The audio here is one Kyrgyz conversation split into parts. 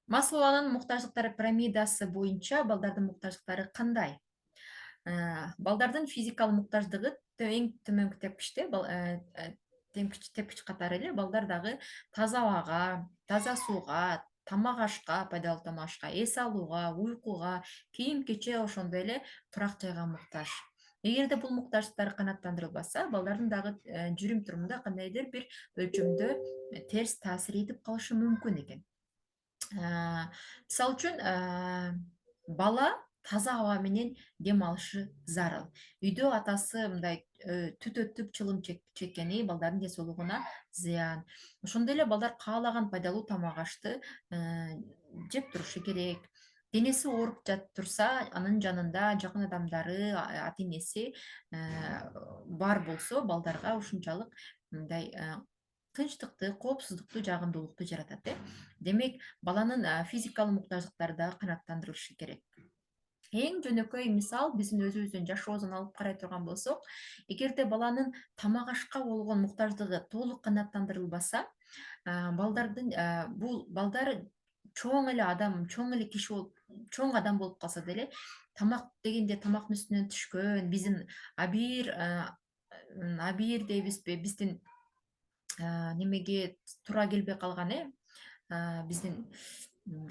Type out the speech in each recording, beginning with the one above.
Маслоунун муктаждыктары пирамидасы боюнча балдардын муктаждыктары кандай? Балдардын физикалык муктаждыгы эң төмөнкү тепкичте тепкич катары эле балдар дагы таза абага, таза сууга, тамак ашка, пайдалуу тамак ашка, эс алууга, уйкуга, кийим-кече ошондой эле турак жайга муктаж. Эгерде бул муктаждыктар канааттандырылбаса, балдардын дагы жүрүм-турумунда кандайдыр бир өлчөмдө терс таасир этип калышы мүмкүн экен. Мисалы үчүн бала таза аба менен дем алышы зарыл. Үйдө атасы мындай түт өтүп чылым чеккени балдардын ден соолугуна зыян. Ошондой эле балдар каалаган пайдалуу тамак ашты жеп турушу керек. Денеси ооруп турса, анын жанында жакын адамдары, ата энеси бар болсо, балдарга ушунчалык мындай тынчтыкты, коопсуздукту, жагымдуулукту жаратат. Демек, баланын физикалык муктаждыктары да канааттандырылышы керек. Эң жөнөкөй мисал биздин өзүбүздүн жашообузун алып карай турган болсок, эгерде баланын тамак ашка болгон муктаждыгы толук канааттандырылбаса, бул балдар чоң эле адам, чоң эле киши болуп, чоң адам болуп калса деле, тамак дегенде тамактын үстүнөн түшкөн, биздин абийир дейбизби, биздин немеге туура келбей калган биздин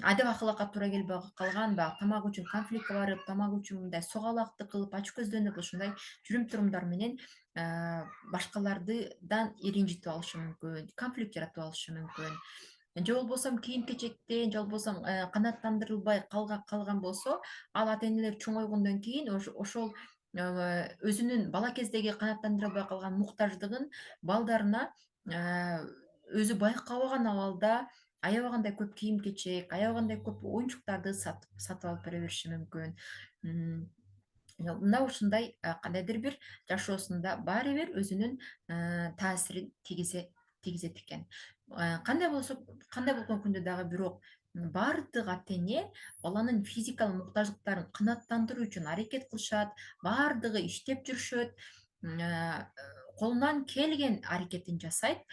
адеп акылакка туура келбей калган, баягы тамак үчүн конфликтке барып, тамак үчүн мындай согалактык кылып, ачкөздөнүп, ушундай жүрүм-турумдар менен башкалардан ренжитип алышы мүмкүн, конфликт жаратып алышы мүмкүн. Же болбосо кийим-кечектен, же болбосо канааттандырылбай калган болсо, ал ата энелер чоңойгондон кийин ошол өзүнүн бала кездеги канааттандырылбай калган муктаждыгын балдарына өзү байкабаган абалда аябагандай көп кийим-кечек, аябагандай көп оюнчуктарды сатып алып бере бериши мүмкүн. Мына ушундай кандайдыр бир жашоосунда баары бир өзүнүн таасирин тийгизет экен. Кандай болгон күндө дагы бирок баардык ата эне баланын физикалык муктаждыктарын канааттандыруу үчүн аракет кылышат, баардыгы иштеп жүрүшөт, колунан келген аракетин жасайт.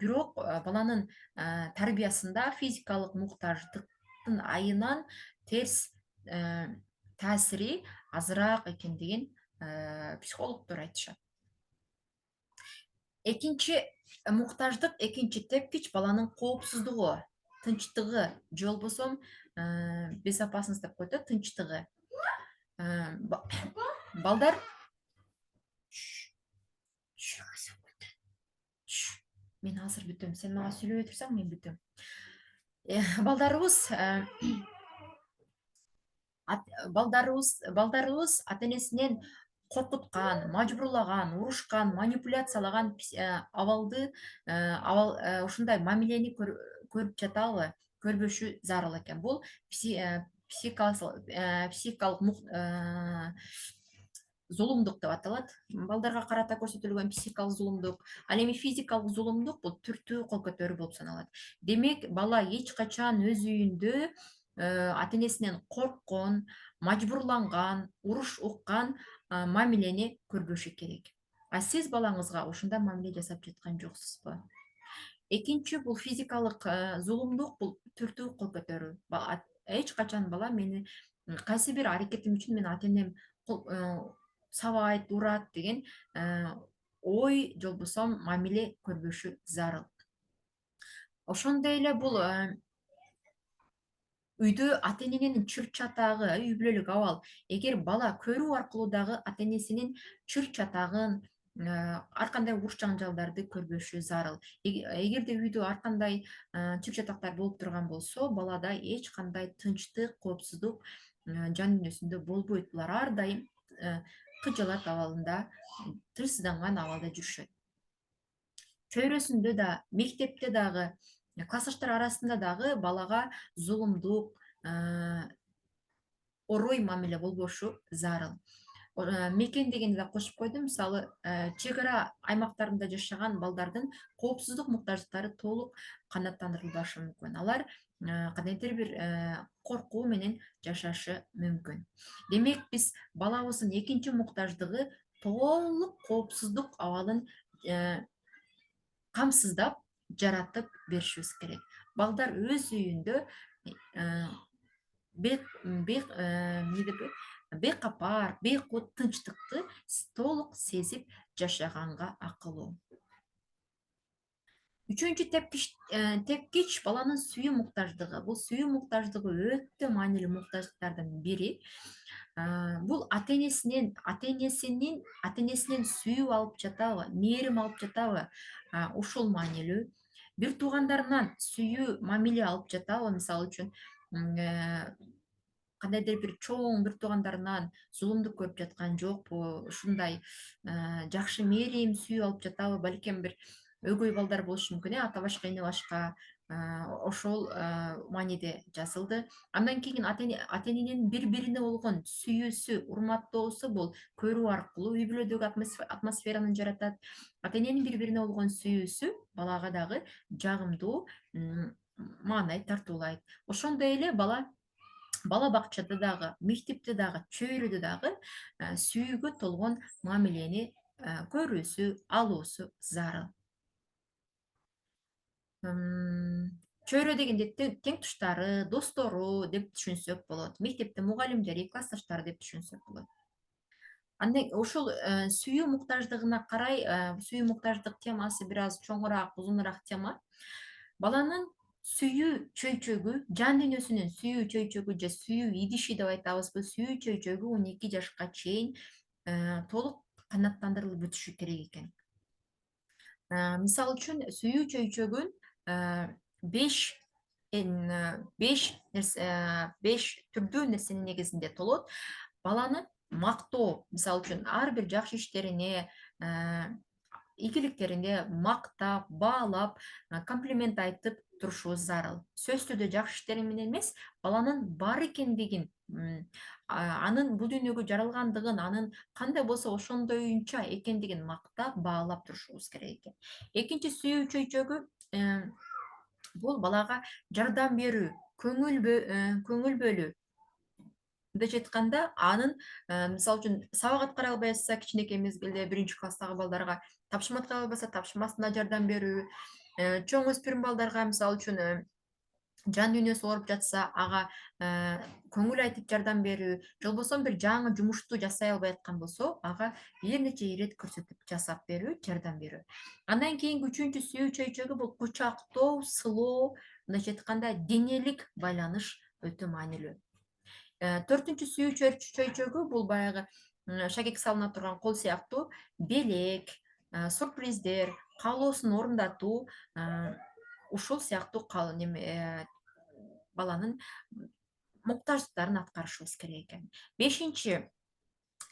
Бирок баланын тарбиясында физикалык муктаждыктын айынан терс таасири азыраак экендигин психологдор айтышат. Экинчи муктаждык, экинчи тепкич баланын коопсуздугу, тынчтыгы, же болбосо безопасность деп коет тынчтыгы. Балдар мен азыр бүтөм, сен мага сүйлөбөй турсаң мен бүтөм. Балдарыбыз ата энесинен коркуткан, мажбурлаган, урушкан, манипуляциялаган абалды ушундай мамилени көрүп жатабы, көрбөшү зарыл экен. Бул психикалык зулумдук деп аталат. Балдарга карата көрсөтүлгөн психикалык зулумдук. Ал эми физикалык зулумдук бул түртүү кол көтөрүү болуп саналат. Демек, бала эч качан өз үйүндө ата энесинен корккон, мажбурланган, уруш уккан мамилени көрбөшү керек. А сиз балаңызга ушундай мамиле жасап жаткан жоксузбу? Экинчи, бул физикалык зулумдук, бул түртүү кол көтөрүү. Эч качан бала мени кайсы бир аракетим үчүн мен ата энем сабайт, урат деген ой же болбосо мамиле көрбөшү зарыл. Ошондой эле бул үйдө ата эненин чыр-чатагы, үй бүлөлүк абал. Эгер бала көрүү аркылуу дагы ата энесинин чыр-чатагын, ар кандай уруш жаңжалдарды көрбөшү зарыл. Эгерде үйдө ар кандай чыр-чатактар болуп турган болсо, балада эч кандай тынчтык, коопсуздук жан дүйнөсүндө болбойт. Булар ар дайым кыжалат абалында, тынчсызданган абалда жүрүшөт. Чөйрөсүндө да, мектепте дагы, классташтар арасында дагы балага зулумдук, орой мамиле болбошу зарыл. Мекен дегенди да кошуп койдум. Мисалы, чек ара аймактарында жашаган балдардын коопсуздук муктаждыктары толук канааттандырылбашы мүмкүн. Алар кандайдыр бир коркуу менен жашашы мүмкүн. Демек, биз балабыздын экинчи муктаждыгы толук коопсуздук абалын камсыздап жаратып беришибиз керек. Балдар өз үйүндө эмне деп бейкапар, бейкут тынчтыкты толук сезип жашаганга акылуу. Үчүнчү тепкич баланын сүйүү муктаждыгы. Бул сүйүү муктаждыгы өтө маанилүү муктаждыктардын бири. Бул ата энесинен сүйүү алып жатабы, мээрим алып жатабы, ушул маанилүү. Бир туугандарынан сүйүү мамиле алып жатабы, мисалы үчүн кандайдыр бир чоң бир туугандарынан зулумдук көрүп жаткан жокпу, ушундай жакшы мээрим сүйүү алып жатабы, балким бир өгөй балдар болушу мүмкүн, ата башка эне башка, ошол мааниде жазылды. Андан кийин ата эненин бири бирине болгон сүйүүсү, урматтоосу бул көрүү аркылуу үй бүлөдөгү атмосфераны жаратат. Ата эненин бири бирине болгон сүйүүсү балага дагы жагымдуу маанай тартуулайт. Ошондой эле бала бакчада дагы, мектепте дагы, чөйрөдө дагы сүйүүгө толгон мамилени көрүүсү, алуусу зарыл. Чөйрө дегенде тең туштары, достору деп түшүнсөк болот. Мектепте мугалимдери, классташтары деп түшүнсөк болот. Андай ушул сүйүү муктаждыгына карай, сүйүү муктаждык темасы бир аз чоңураак, узунураак тема. Баланын сүйүү чөйчөгү, жан дүйнөсүнүн сүйүү чөйчөгү же сүйүү идиши деп айтабызбы, сүйүү чөйчөгү 12 жашка чейин толук канааттандырылып бүтүшү керек экен. Мисалы үчүн сүйүү чөйчөгүн 5 түрдүү нерсенин негизинде толот. Баланы мактоо, мисалы үчүн ар бир жакшы иштерине, ийгиликтерине мактап, баалап, комплимент айтып турушубуз зарыл. Сөзсүз түрдө жакшы иштери менен эмес, баланын бар экендигин, анын бул дүйнөгө жаралгандыгын, анын кандай болсо ошондойунча экендигин мактап, баалап турушубуз керек экен. Экинчи сүйүү чөйчөгү бул балага жардам берүү, көңүл бөлүү. Мындайча айтканда, анын мисалы үчүн сабак аткара албай атса, кичинекей мезгилде 1-класстагы балдарга тапшырма аткара албаса, тапшырмасына жардам берүү, чоң өспүрүм балдарга мисалы үчүн жан дүйнөсү ооруп жатса, ага көңүл айтып жардам берүү, же болбосо бир жаңы жумушту жасай албай аткан болсо, ага бир нече ирет көрсөтүп жасап берүү, жардам берүү. Андан кийинки үчүнчү сүйүү чөйчөгү бул кучактоо, сылоо, мындайча айтканда денелик байланыш өтө маанилүү. Төртүнчү сүйүү чөйчөгү бул баягы шагек салына турган кол сыяктуу белек, сюрприздер, каалоосун орундатуу, ушул сыяктуу баланын муктаждыктарын аткарышыбыз керек экен. Бешинчи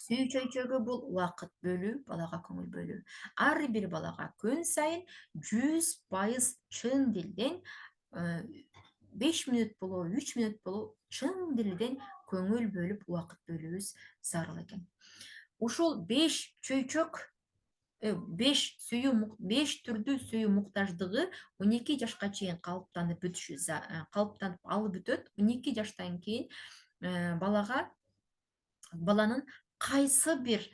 сүйүү чөйчөгү бул убакыт бөлүү, балага көңүл бөлүү. Ар бир балага күн сайын 100% чын дилден 5 мүнөт болобу, 3 мүнөт болобу, чын дилден көңүл бөлүп, убакыт бөлүүбүз зарыл экен. Ушул 5 чөйчөк 5 түрдүү сүйүү муктаждыгы 12 жашка чейин калыптанып алып бүтөт. 12 жаштан кийин баланын кайсы бир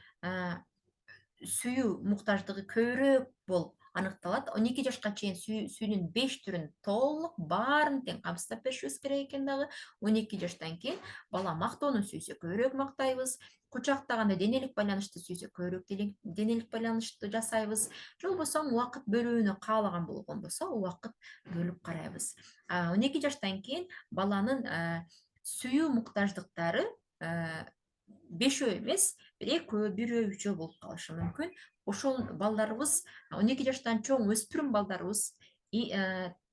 сүйүү муктаждыгы көбүрөөк болуп аныкталат. 12 жашка чейин сүйүүнүн 5 түрүн толук баарын тең камсыздап беришибиз керек экен дагы. 12 жаштан кийин бала мактоону сүйсө көбүрөөк мактайбыз, кучактаганда денелик байланышты сүйсө көбүрөөк денелик байланышты жасайбыз. Же болбосо убакыт бөлүүнү каалаган болгон болсо, убакыт бөлүп карайбыз. 12 жаштан кийин баланын сүйүү муктаждыктары 5 эмес, бир 2, 1, 3 болуп калышы мүмкүн. Ошол балдарыбыз 12 жаштан чоң өспүрүм балдарыбыз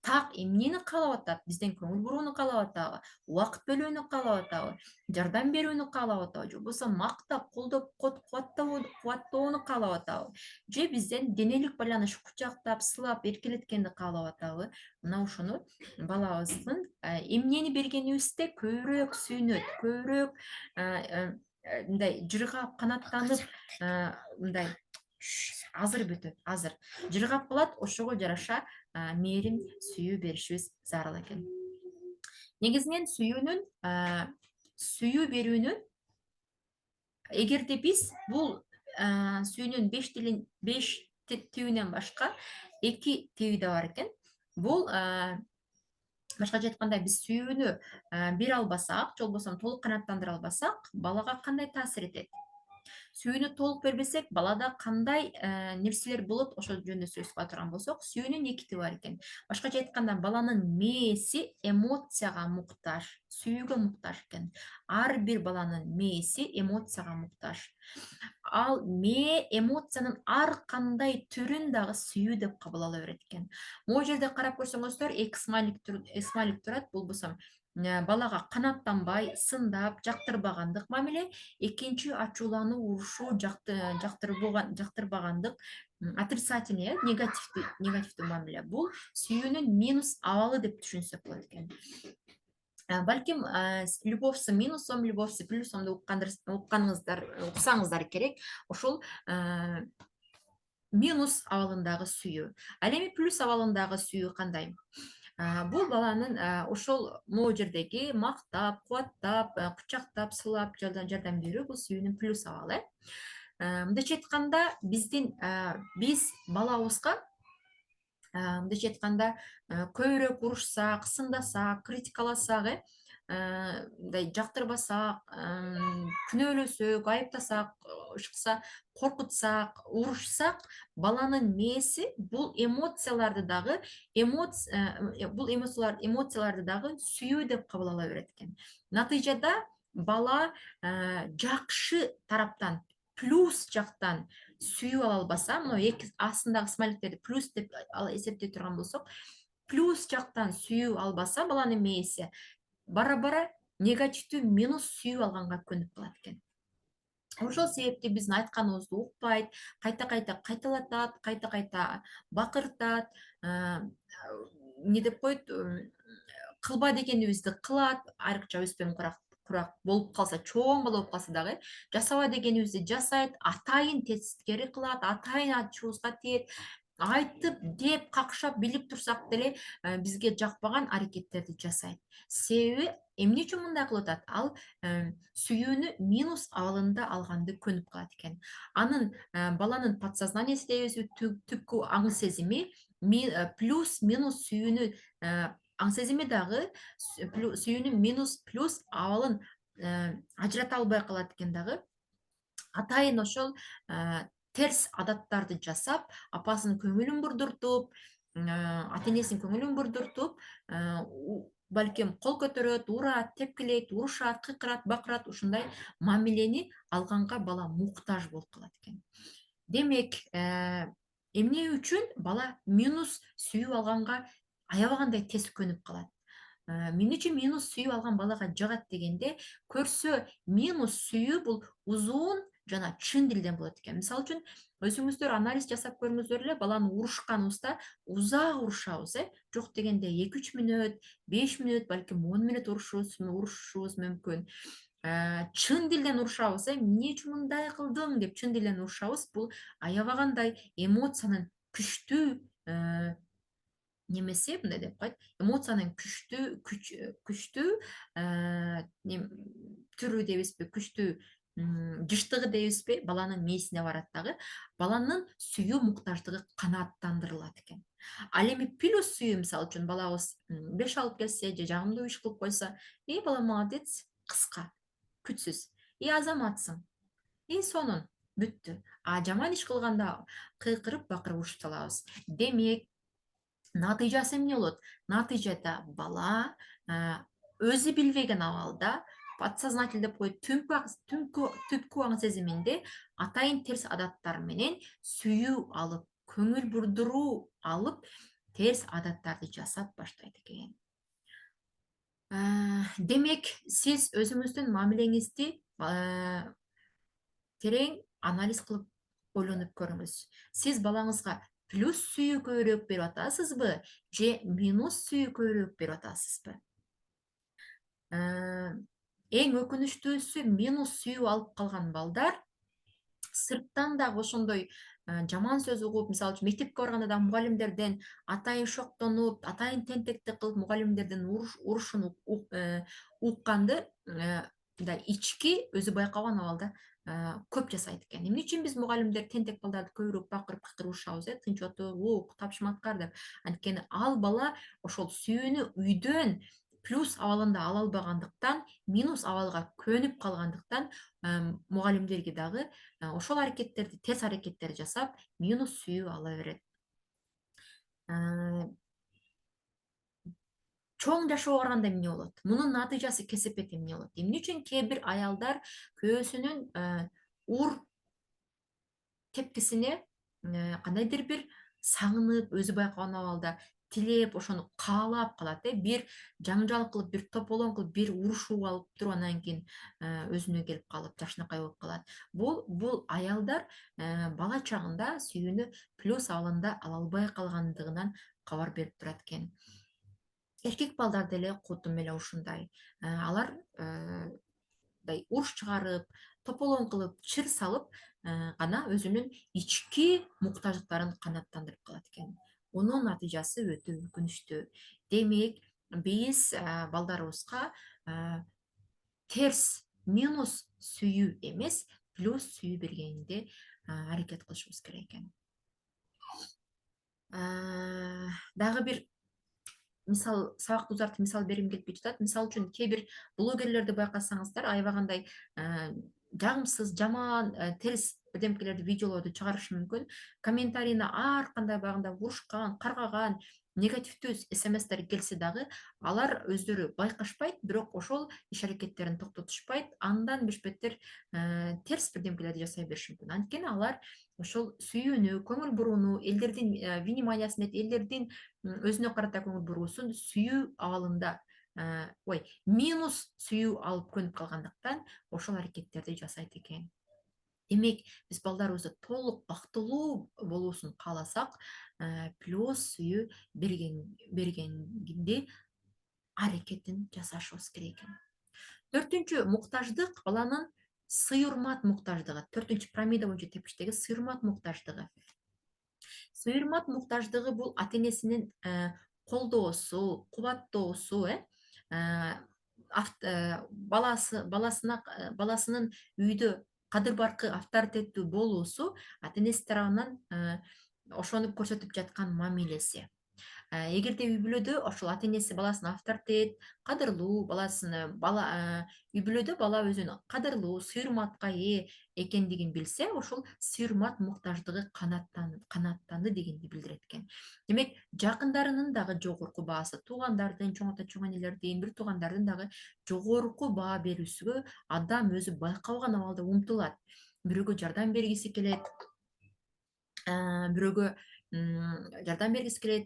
так эмнени каалап атат? Бизден көңүл бурууну каалап атабы? Убакыт бөлүүнү каалап атабы? Жардам берүүнү каалап атабы? Же болбосо мактап, колдоп, кубаттоону каалап атабы? Же бизден денелик байланыш, кучактап, сылап, эркелеткенди каалап атабы? Мына ошону балабыздын эмнени бергенибизде көбүрөөк сүйүнөт, көбүрөөк мындай жыргап, канаттанып, мындай азыр бүтөт, азыр жыргап калат. Ошого жараша мээрим сүйүү беришибиз зарыл экен. Негизинен сүйүү берүүнүн, эгерде биз бул сүйүүнүн 5 тибинен башка 2 тиби да бар экен. Бул Башкача айтканда, биз сүйүүнү бере албасак, же болбосо толук канааттандыра албасак, балага кандай таасир этет? Сүйүүнү толук бербесек, балада кандай нерселер болот, ошол жөнүндө сөз кыла турган болсок, сүйүүнүн эки тиби бар экен. Башкача айтканда, баланын мээси эмоцияга муктаж, сүйүүгө муктаж экен. Ар бир баланын мээси эмоцияга муктаж. Ал мээ эмоциянын ар кандай түрүн дагы сүйүү деп кабыл ала берет экен. Могу жерде карап көрсөңүздөр, эки смайлик турат. Болбосо балага канааттанбай, сындап, жактырбагандык мамиле, экинчи ачуулануу, урушуу, жактырбагандык, отрицательный, негативдүү мамиле. Бул сүйүүнүн минус абалы деп түшүнсөк болот экен. Балким любовь с минусом, любовь с плюсом уксаңыздар керек. Ошол минус абалындагы сүйүү. Ал эми плюс абалындагы сүйүү кандай? Бул баланын ошол могу жердеги мактап, кубаттап, кучактап, сылап жардам берүү, бул сүйүүнүн плюс абалы. Мындайча айтканда, биз балабызга мындайча айтканда, көбүрөөк урушсак, сындасак, критикаласак, мындай жактырбасак, күнөөлөсөк, айыптасак, ышкыса коркутсак, урушсак, баланын мээси бул эмоцияларды дагы сүйүү деп кабыл ала берет экен. Натыйжада бала жакшы тараптан, плюс жактан сүйүү ала албаса, мына эки астындагы смайликтерди плюс деп эсептей турган болсок, плюс жактан сүйүү албаса, баланын мээси бара негативдүү минус сүйүү алганга көнүп калат экен. Ошол себепти биздин айтканыбызды укпайт, кайта кайталатат, кайта бакыртат, эмне деп коет, кылба дегенибизди кылат, айрыкча өспөм курак болуп калса, чоң бала болуп калса дагы, жасаба дегенибизди жасайт, атайын тескери кылат, атайын ачуубузга тиет, айтып, деп, какшап, билип турсак деле бизге жакпаган аракеттерди жасайт. Себеби эмне үчүн мындай кылып атат? Ал сүйүүнү минус абалында алганды көнүп калат экен. Анын баланын подсознанияси дейбизби, түпкү аң сезими плюс минус сүйүүнү аң сезими дагы сүйүүнүн минус плюс абалын ажырата албай калат экен дагы. Атайын ошол терс адаттарды жасап, апасынын көңүлүн бурдуртуп, ата энесинин көңүлүн бурдуртуп, балким кол көтөрөт, урат, тепкилейт, урушат, кыйкырат, бакырат, ушундай мамилени алганга бала муктаж болуп калат экен. Демек, эмне үчүн бала минус сүйүү алганга аябагандай тез көнүп калат? Эмне үчүн минус сүйүү алган балага жагат дегенде, көрсө минус сүйүү бул узун жана чын дилден болот экен. Мисалы үчүн, өзүңүздөр анализ жасап көрүңүздөр эле, баланы урушканыбызда узак урушабыз, жок дегенде 2-3 мүнөт, 5 мүнөт, балким 10 мүнөт урушушубуз мүмкүн. Чын дилден урушабыз, эмне үчүн мындай кылдың деп чын дилден урушабыз. Бул аябагандай эмоциянын күчтүү немесе, мындай деп коет, эмоциянын күчтүү түрү дейбизби, күчтүү жыштыгы дейбизби, баланын мээсине барат дагы, баланын сүйүү муктаждыгы канааттандырылат экен. Ал эми плюс сүйүү, мисалы үчүн, балабыз 5 алып келсе же жагымдуу иш кылып койсо, бала молодец, кыска, күчсүз, азаматсың, сонун, бүттү. А жаман иш кылганда кыйкырып, бакырып урушуп салабыз. Демек, натыйжасы эмне болот? Натыйжада бала өзү билбеген абалда, подсознательный деп коет, түпкү аң сезиминде атайын терс адаттар менен сүйүү алып, көңүл бурдуруу алып, терс адаттарды жасап баштайт экен. Демек, сиз өзүңүздүн мамилеңизди терең анализ кылып ойлонуп көрүңүз. Сиз балаңызга плюс сүйүү көбүрөөк берип атасызбы, же минус сүйүү көбүрөөк берип атасызбы? Эң өкүнүчтүүсү, минус сүйүү алып калган балдар сырттан дагы ошондой жаман сөз угуп, мисалы үчүн мектепке барганда да мугалимдерден атайын шоктонуп, атайын тентектик кылып, мугалимдердин урушун укканды мындай ички өзү байкаган абалда көп жасайт экен. Эмне үчүн биз мугалимдер тентек балдарды көбүрөөк бакырып кыйкырышабыз, тынч отур, ук, тапшырматкар деп? Анткени ал бала ошол сүйүүнү үйдөн плюс абалында ала албагандыктан, минус абалга көнүп калгандыктан, мугалимдерге дагы ошол аракеттерди, терс аракеттерди жасап, минус сүйүү ала берет. Э, Чоң жашоо барганда эмне болот? Мунун натыйжасы кесепет эмне болот? Эмне үчүн кээ бир аялдар күйөөсүнүн ур тепкисине кандайдыр бир сагынып, өзү байкаган абалда тилеп, ошону каалап калат, бир жаңжал кылып, бир тополоң кылып, бир урушууп алып туруп, анан кийин өзүнө келип калып, жакшынакай болуп калат. Бул аялдар бала чагында сүйүүнү плюс абалында ала албай калгандыгынан кабар берип турат экен. Эркек балдар деле кутум эле ушундай. Алар уруш чыгарып, тополоң кылып, чыр салып гана өзүнүн ички муктаждыктарын канааттандырып калат экен. Мунун натыйжасы өтө өкүнүчтүү. Демек, биз балдарыбызга терс, минус сүйүү эмес, плюс сүйүү бергенде аракет кылышыбыз керек экен. Дагы бир мисал, сабакты узартып мисал бергим келип жатат. Мисал үчүн кээ бир блогерлерди байкасаңыздар, аябагандай жагымсыз, жаман, терс бирдемкелерди, видеолорду чыгарышы мүмкүн. Комментарийине ар кандай баягындай урушкан, каргаган, негативдүү смстер келсе дагы, алар өздөрү байкашпайт, бирок ошол иш аракеттерин токтотушпайт, андан бешпеттер терс бирдемкелерди жасай бериши мүмкүн. Анткени алар ошол сүйүүнү, көңүл бурууну, элдердин вниманиясын, элдердин өзүнө карата көңүл буруусун сүйүү абалында, ой, минус сүйүү алып көнүп калгандыктан ошол аракеттерди жасайт экен. Демек, биз балдарыбызды толук бактылуу болуусун кааласак, плюс сүйүү бергенде аракетин жасашыбыз керек экен. Төртүнчү муктаждык баланын сый-урмат муктаждыгы. Төртүнчү пирамида боюнча тепиштеги сый-урмат муктаждыгы. Сый-урмат муктаждыгы бул ата энесинин колдоосу, кубаттоосу, баласынын үйдө кадыр баркы, авторитеттүү болуусу ата энеси тарабынан ошонуп көрсөтүп жаткан мамилеси. Эгерде үй бүлөдө ошол ата энеси баласына авторитет, кадырлуу, үй бүлөдө бала өзүн кадырлуу, сый-урматка ээ экендигин билсе, ошол сый-урмат муктаждыгы канааттанды дегенди билдирет экен. Демек, жакындарынын дагы жогорку баасы, туугандардын, чоң ата, чоң энелердин, бир туугандардын дагы жогорку баа берүүсүгө адам өзү байкабаган абалда умтулат. Бирөөгө жардам бергиси келет, бирөөгө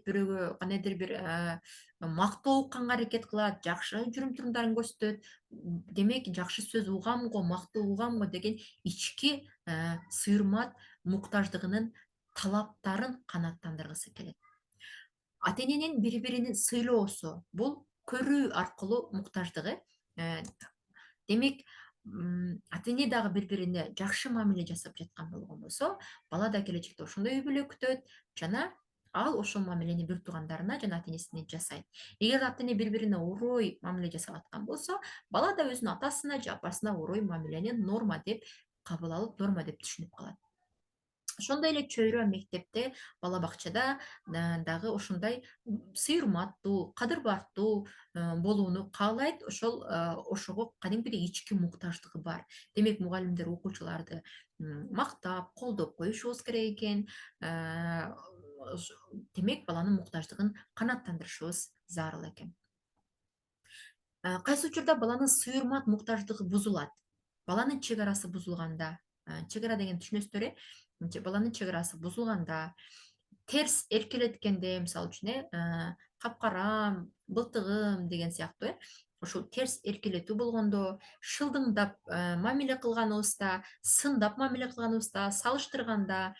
бирөөгө кандайдыр бир мактоо укканга аракет кылат, жакшы жүрүм-турумдарын көрсөтөт. Демек, жакшы сөз угамго, мактоо угамго деген ички сый-урмат муктаждыгынын талаптарын канааттандыргысы келет. Ата эненин бири-бирин сыйлоосу бул көрүү аркылуу муктаждыгы. Демек, ата эне дагы бири-бирине жакшы мамиле жасап жаткан болгон болсо, бала да келечекте ошондой үй бүлө күтөт жана ал ошол мамилени бир туугандарына жана ата энесине жасайт. Эгер ата эне бири-бирине орой мамиле жасап аткан болсо, бала да өзүнүн атасына же апасына орой мамилени норма деп кабыл алып, норма деп түшүнүп калат. Ошондой эле чөйрө мектепте, бала бакчада дагы ошондой сый-урматтуу, кадыр бартуу болууну каалайт. Ошого кадимкидей ички муктаждыгы бар. Демек, мугалимдер окуучуларды мактап, колдоп коюшубуз керек экен. Демек, баланын муктаждыгын канааттандырышыбыз зарыл экен. Кайсы учурда баланын сый-урмат муктаждыгы бузулат? Баланын чек арасы бузулганда, чек ара деген түшүнөсүздөр, баланын чек арасы бузулганда, терс эркелеткенде, мисалы үчүн капкарам, былтыгым деген сыяктуу, ошол терс эркелетүү болгондо, шылдыңдап мамиле кылганыбызда, сындап мамиле кылганыбызда, салыштырганда,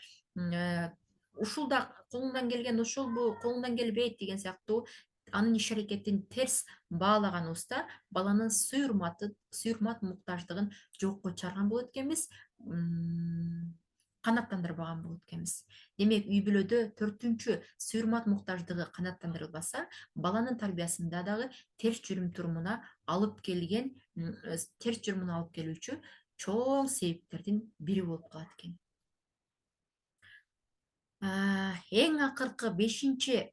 ушул да колуңдан келген ушулбу, колуңдан келбейт деген сыяктуу анын иш аракетин терс баалаганыбызда, баланын сый-урмат муктаждыгын жокко чыгарган болот экенбиз, канааттандырбаган болот экенбиз. Демек, үй бүлөдө төртүнчү сый-урмат муктаждыгы канааттандырылбаса, баланын тарбиясында дагы терс жүрүм-турумуна алып келүүчү чоң себептердин бири болуп калат экен. Эң акыркы бешинчи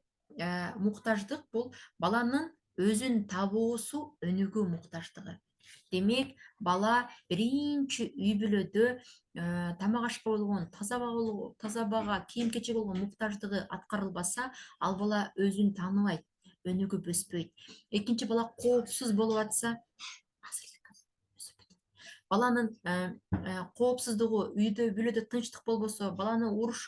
муктаждык бул баланын өзүн табуусу өнүгүү муктаждыгы. Демек, бала биринчи үй бүлөдө тамак ашка болгон, таза абага, кийим-кечекке болгон муктаждыгы аткарылбаса, ал бала өзүн тааныбайт, өнүгүп өспөйт. Экинчи, бала коопсуз болуп атса, баланын коопсуздугу, үйдө бүлөдө тынчтык болбосо, баланы уруш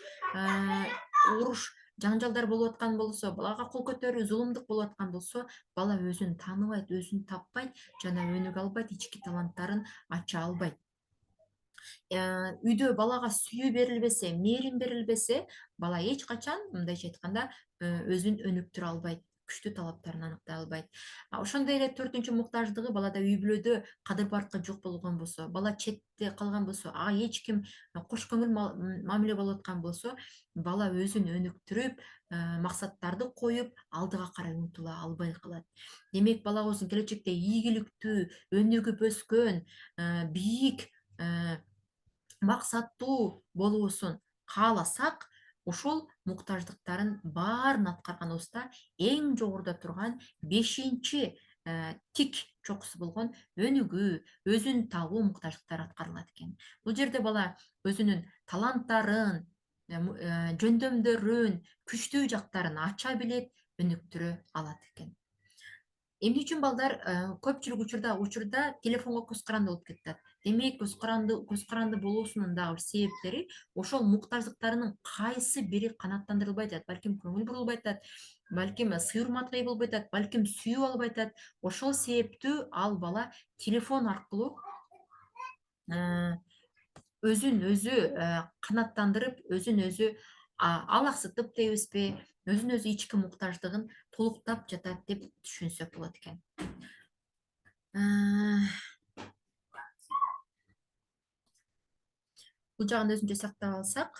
жаңжалдар болуп аткан болсо, балага кол көтөрүү, зулумдук болуп аткан болсо, бала өзүн тааныбайт, өзүн таппайт жана өнүгө албайт, ички таланттарын ача албайт. Үйдө балага сүйүү берилбесе, мээрим берилбесе, бала эч качан, мындайча айтканда, өзүн өнүктүрө албайт, күчтүү талаптарын аныктай албайт. Ошондой эле төртүнчү муктаждыгы, балада үй бүлөдө кадыр баркы жок болгон болсо, бала четте калган болсо, ага эч ким кош көңүл мамиле болуп аткан болсо, бала өзүн өнүктүрүп, максаттарды коюп, алдыга карай умтула албай калат. Демек, балабыздын келечекте ийгиликтүү, өнүгүп өскөн, бийик, максаттуу болуусун кааласак, ушул муктаждыктарын баарын аткарганыбызда эң жогоруда турган бешинчи тик чокусу болгон өнүгүү, өзүн табуу муктаждыктары аткарылат экен. Бул жерде бала өзүнүн таланттарын, жөндөмдөрүн, күчтүү жактарын ача билет, өнүктүрө алат экен. Эмне үчүн балдар көпчүлүк учурда телефонго көз каранды болуп кетет? Демек, көз каранды болуусунун дагы бир себептери ошол муктаждыктарынын кайсы бири канааттандырылбай атат. Балким көңүл бурулбай атат, балким сый урматка ээ болбой атат, балким сүйүп албай атат. Ошол себептүү ал бала телефон аркылуу өзүн өзү канааттандырып, өзүн өзү алаксытып дейбизби, өзүн өзү ички муктаждыгын толуктап жатат деп түшүнсөк болот экен. Бул жагын өзүнчө сактап алсак,